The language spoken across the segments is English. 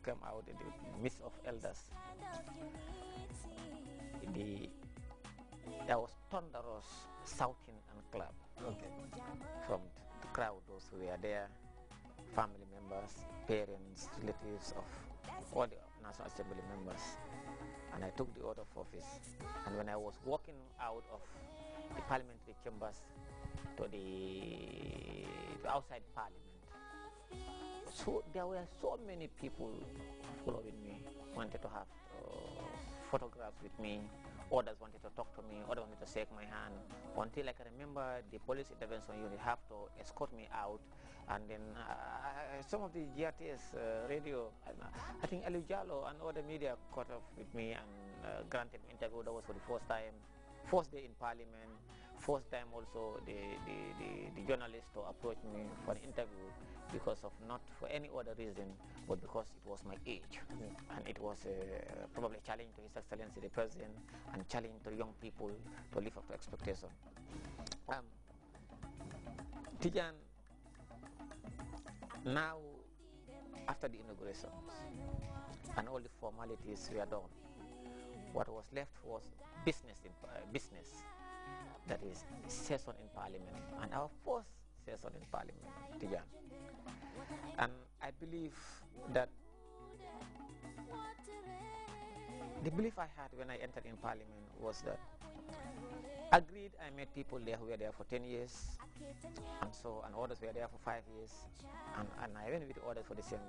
came out in the midst of elders. There was thunderous shouting and clap from the crowd, those who were there, family members, parents, relatives of all the National Assembly members. And I took the oath of office. And when I was walking out of the parliamentary chambers to outside Parliament, so there were so many people following me, wanted to have photographs with me. Others wanted to talk to me, others wanted to shake my hand, until I can remember the police intervention unit have to escort me out. And then some of the Grts radio, I think Ali Jallo and other media caught up with me and granted me interview. That was for the first day in Parliament, first time also the journalist to approach me for an interview, because of not for any other reason, but because it was my age. And it was probably a challenge to His Excellency the President, and challenge to young people to live up to expectation. Tijan, now after the inaugurations and all the formalities were done, what was left was business, that is session in Parliament, and our first session in Parliament, Tijan. And I believe that the belief I had when I entered in Parliament was that, agreed, I met people there who were there for 10 years, and others were there for 5 years, and I went with others for the same.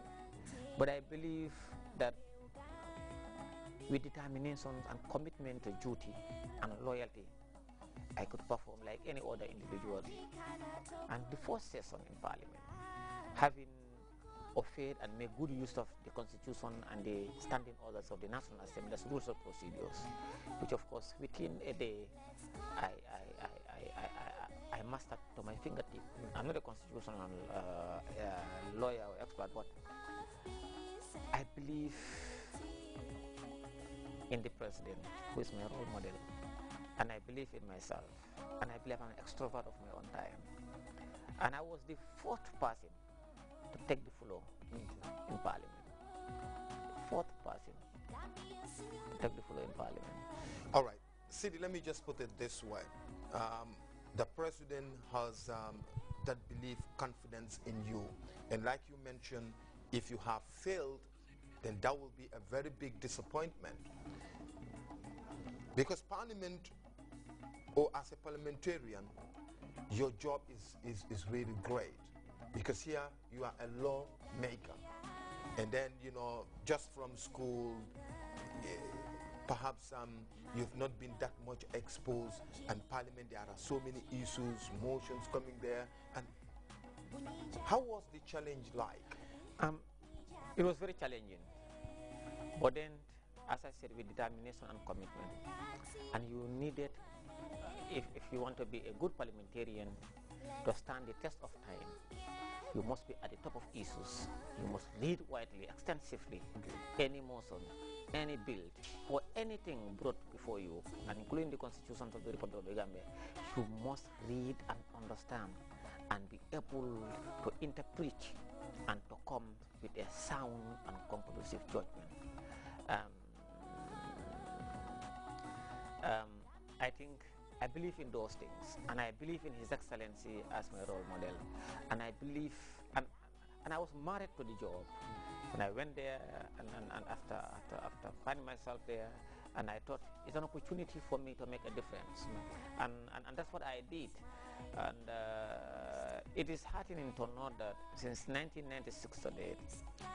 But I believe that with determination and commitment to duty and loyalty, I could perform like any other individual. And the first session in Parliament, having obeyed and made good use of the Constitution and the standing orders of the National Assembly's rules of procedures, which of course within a day I mastered to my fingertip. I'm not a constitutional lawyer or expert, but I believe in the President, who is my role model, and I believe in myself, and I believe I'm an extrovert of my own time. And I was the fourth person to take the floor in Parliament. Fourth person to take the floor in Parliament. All right, Sidi, let me just put it this way. The President has that belief, confidence in you. And like you mentioned, if you have failed, then that will be a very big disappointment. Because Parliament, or as a parliamentarian, your job is really great. Because here you are a lawmaker. And then, you know, just from school, perhaps you've not been that much exposed, and Parliament, there are so many issues, motions coming there. And how was the challenge like? It was very challenging. But then, as I said, with determination and commitment, and you needed, if you want to be a good parliamentarian, to stand the test of time, you must be at the top of issues. You must read widely, extensively, any motion, any bill, or anything brought before you, and including the Constitution of the Republic of the Gambia. You must read and understand, and be able to interpret and to come with a sound and conclusive judgment. I believe in those things, and I believe in His Excellency as my role model, and I believe, and I was married to the job. When I went there, and after finding myself there, and I thought it's an opportunity for me to make a difference, and that's what I did. And it is heartening to know that since 1996 to date,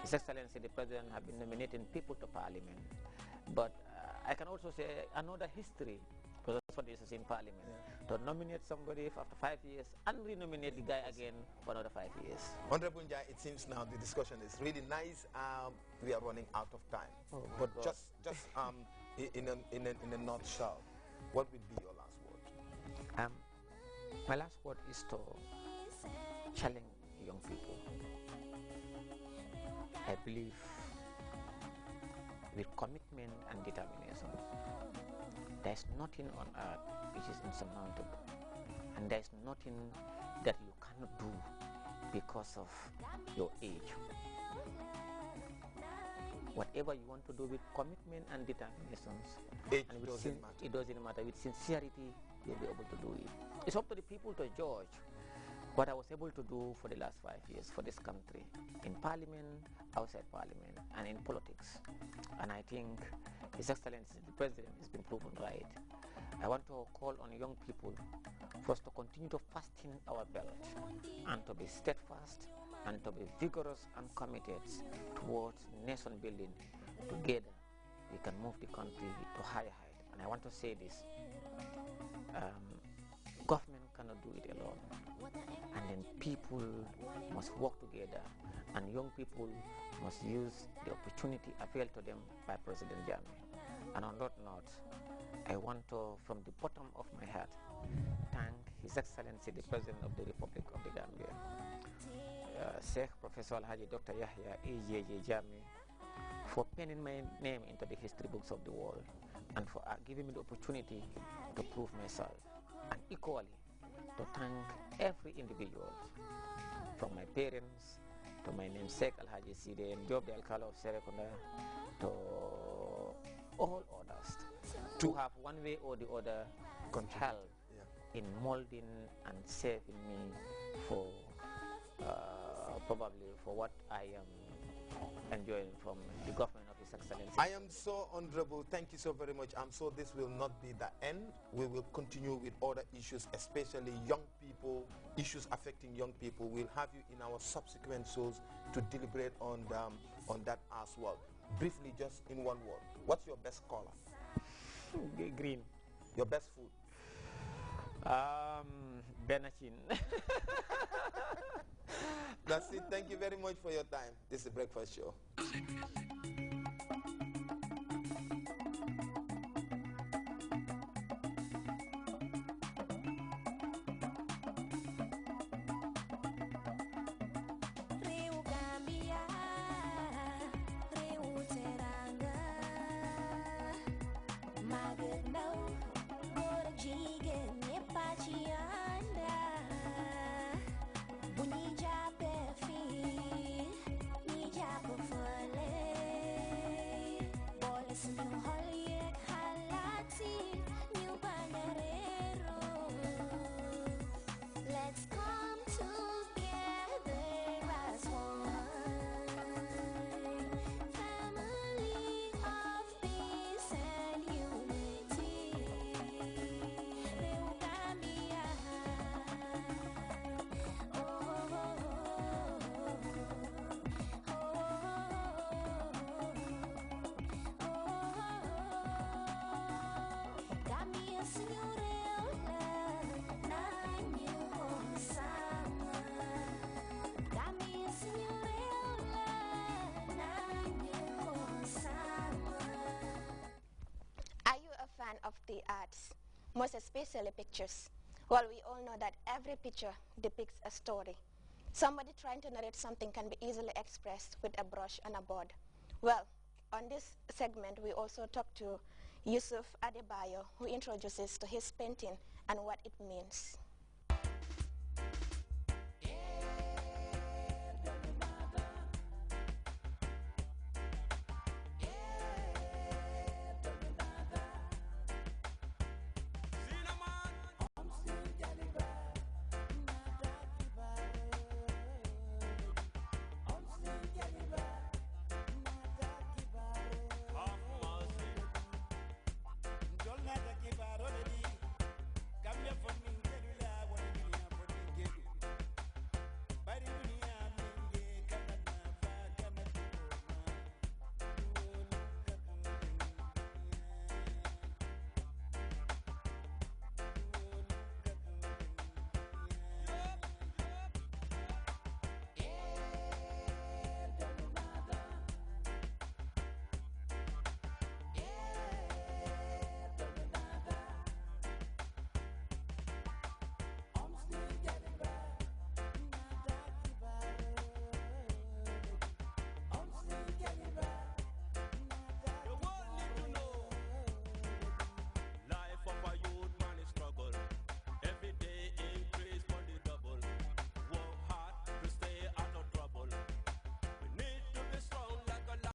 His Excellency the President have been nominating people to Parliament. But I can also say another history, because that's what this is in Parliament, to nominate somebody after 5 years and renominate the guy again for another 5 years. Honorable Njai, it seems now the discussion is really nice. We are running out of time. But just in a nutshell, what would be your last word? My last word is to challenge young people. I believe with commitment and determination, there's nothing on earth which is insurmountable, and there's nothing that you cannot do because of your age. whatever you want to do with commitment and determinations, It and with doesn't matter. it doesn't matter, with sincerity, you'll be able to do it. It's up to the people to judge what I was able to do for the last 5 years for this country, in parliament, outside parliament, and in politics. And I think His Excellency the President has been proven right. I want to call on young people for us to continue to fasten our belt and to be steadfast and to be vigorous and committed towards nation building. Together, we can move the country to higher height. And I want to say this, government cannot do it alone. And then people must work together, and young people must use the opportunity availed to them by President Jammeh. And on that note, I want to, from the bottom of my heart, thank His Excellency the President of the Republic of the Gambia, Sheikh Professor Alhaji Dr. Yahya A.J.J. Jammeh, for penning my name into the history books of the world, and for giving me the opportunity to prove myself. And equally, to thank every individual, from my parents to my namesake Alhaji Sidi and Job the Alcala of Serekunda, to all others, to have one way or the other help in molding and saving me for probably for what I am enjoying from the government of His Excellency. I am so honorable. Thank you so very much. I'm sure this will not be the end. We will continue with other issues, especially young people, issues affecting young people. We'll have you in our subsequent shows to deliberate on that as well. Briefly, just in one word, what's your best color? Green. Your best food? Benachin. That's it. Thank you very much for your time. This is the Breakfast Show. Of the arts, most especially pictures. Well, we all know that every picture depicts a story. Somebody trying to narrate something can be easily expressed with a brush and a board. Well, on this segment, we also talk to Yusuf Adebayo, who introduces to his painting and what it means.